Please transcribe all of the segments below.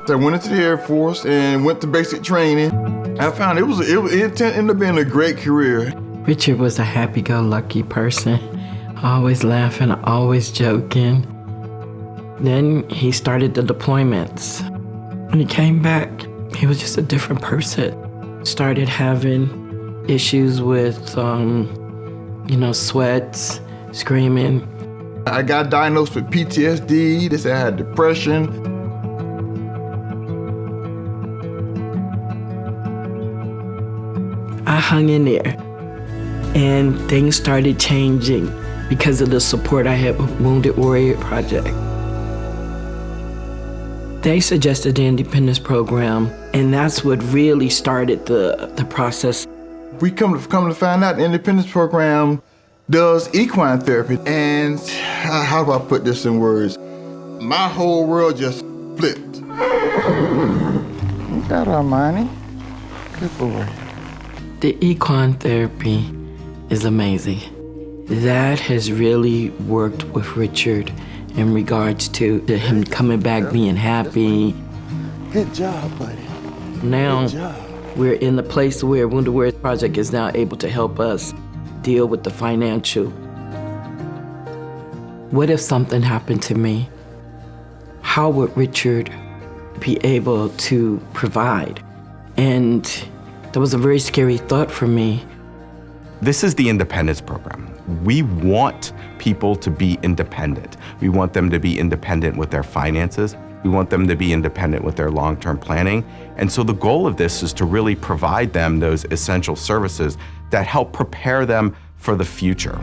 I went into the Air Force and went to basic training. I found it ended up being a great career. Richard was a happy-go-lucky person, always laughing, always joking. Then he started the deployments. When he came back, he was just a different person. Started having issues with, sweats, screaming. I got diagnosed with PTSD. They said I had depression. I hung in there, and things started changing because of the support I had with Wounded Warrior Project. They suggested the Independence Program, and that's what really started the process. We come to find out the Independence Program does equine therapy, and how do I put this in words? My whole world just flipped. Ain't that Armani? Good boy. The equine therapy is amazing. That has really worked with Richard in regards to him coming back, being happy. Good job, buddy. Now, Good job. we're in the place where Wounded Warrior Project is now able to help us deal with the financial. What if something happened to me? How would Richard be able to provide? And that was a very scary thought for me. This is the Independence Program. We want people to be independent. We want them to be independent with their finances. We want them to be independent with their long-term planning. And so the goal of this is to really provide them those essential services that help prepare them for the future.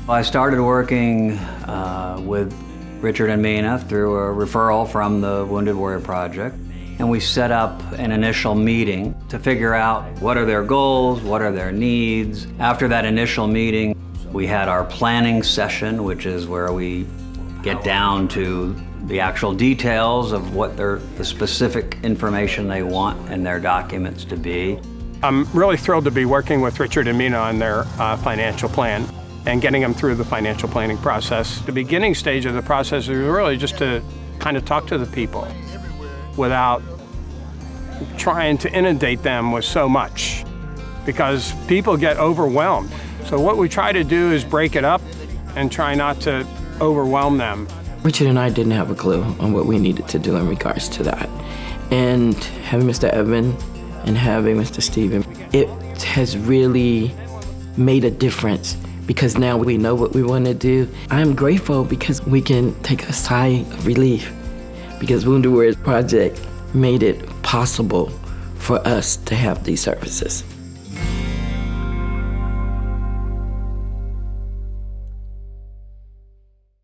I started working with Richard and Mina through a referral from the Wounded Warrior Project. And we set up an initial meeting to figure out what are their goals, what are their needs. After that initial meeting, we had our planning session, which is where we get down to the actual details of what the specific information they want in their documents to be. I'm really thrilled to be working with Richard and Mina on their financial plan and getting them through the financial planning process. The beginning stage of the process is really just to kind of talk to the people without trying to inundate them with so much, because people get overwhelmed. So what we try to do is break it up and try not to overwhelm them. Richard and I didn't have a clue on what we needed to do in regards to that. And having Mr. Evan and having Mr. Stephen, it has really made a difference because now we know what we want to do. I'm grateful because we can take a sigh of relief because Wounded Warrior Project made it possible for us to have these services.